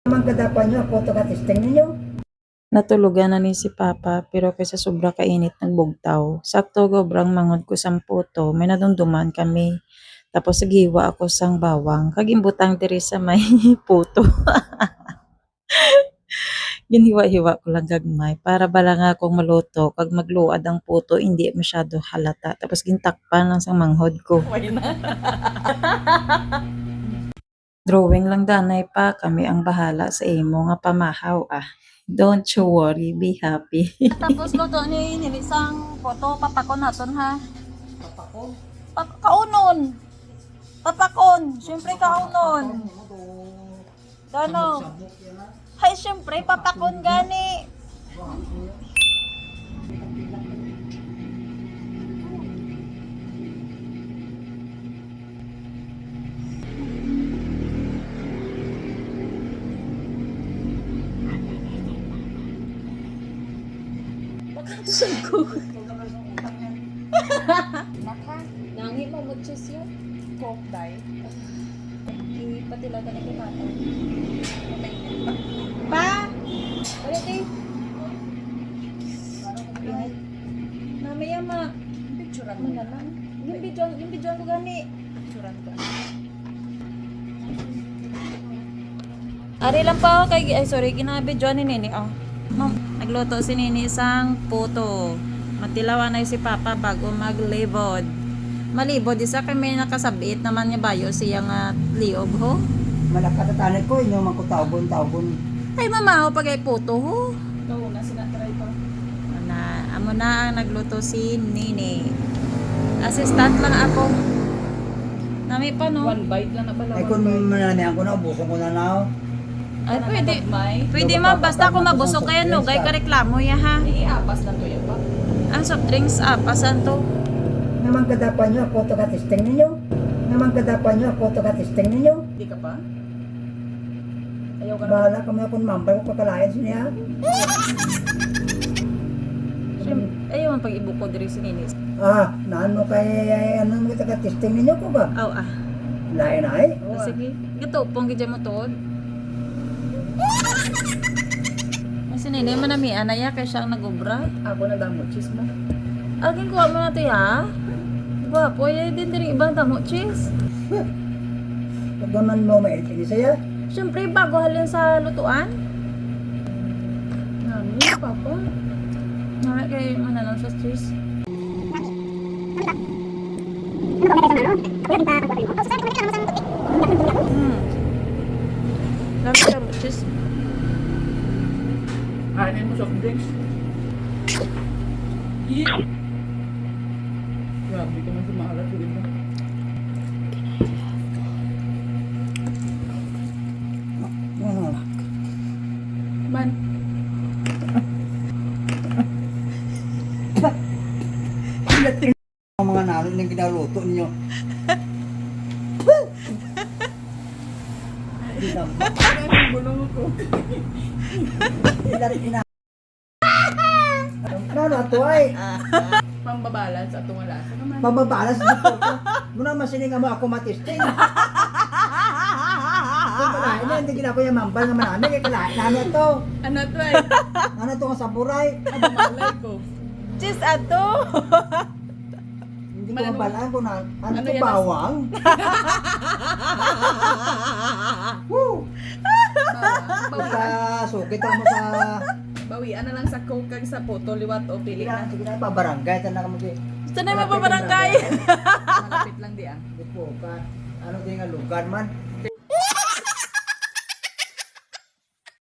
Naman kadapan nyo, ako to katisting ninyo. Natulugan na ni si Papa pero kaysa sobra kainit nagbugtaw. Sakto gobrang mangod ko sang puto, may nadumduman kami. Tapos nagiwa ako sang bawang, kagimbutang diri sa may puto. Ginhiwa-hiwa ko lang gagmay para bala nga akong maluto kag magluad ang puto hindi masyado halata. Tapos gintakpan lang sang manghod ko. Drawing lang danay pa, kami ang bahala sa imo nga pamahaw ah. Don't you worry, be happy. Tapos luto ni nilisang poto papakon naton ha. Papako? Kaunon. Papakon, syempre kaunon. Gano? Hay syempre papakon gani. Bakit ko? Nangi mo mo cheese yun? Coke dye. Ipatilaw ka na kay Papa. Pa! Ulit eh. Mamaya ma. Picturean mo na lang. Yung video ko gani. Picturean ko. Ari lang pa kay sorry kinabidyo ni Nini oh. Ma'am, nagluto si Nini isang puto. Matilawan na si Papa bago maglibod. Malibod isa kami nakasabit naman niya bayo siya nga liog ho. Malakatatanay ko, inyo magkutaubon-taubon. Ay mama ho pag ay puto ho. Oo, sinatry ko. Amo na ang nagluto si Nini. Assistant lang ako. Nami pa no. One bite lang na pala. Ay kung mananamihan ko na, ubuson ko na na. Ay pwede. May. Pwede ma basta kung mabusog kayo no, gay ka reklamo ya ha. Iiapas lang to yan pa. Ang soft drinks pasan to. Naman kadapan nyo, ako to katisting ninyo. Naman kadapan nyo, ako to katisting ninyo. Hindi ka pa? Ayaw ka na. Bahala kami akong mambay ko pagkalayan siya. Ayaw man pag ibuko diri si Nini. Ah, naano kay, ano mo kita katisting ninyo ko ba? Aw Lain ay. Sige. Gato pong gidya mo tuod. Ay si Nini manami anaya kay siya ang nagobra. Ako na damo cheese mo. Agin kuha mo na to ya. Gwapo ya din diri ibang tamo cheese. Pagdaman mo may ini saya. Siyempre bago halin sa lutuan. Nani, Papa? Nami kay mananon sa cheese. Dami tamo cheese. Kainin mo soft drinks. Grabe ka man sa maalat yun ito. Man. Ang mga nalot ng ginaluto ninyo. Hindi na. Ang bulong ko. Ilan ina. Ano to ay? Pambabalance at tungalasa naman. Mababalas dito ko. Muna masining mo ako matisting. Kung kalahin na, hindi ginako yung mambal nga marami. Kaya kalahin namin ito. Ano to ay? Ano ito nga saburay? Ano malay ko? Cheese ato. Hindi ko mabalaan kung ano Ano ito yan? bawang. Woo! Basta sukit mo sa... Bawian na lang sa coke kag sa puto liwat o pili na. Sige na, pabarangay. Ito na kamo di. Ito na yung mapabarangay. Malapit lang di ah. Di po ka. Ano din nga lugar man.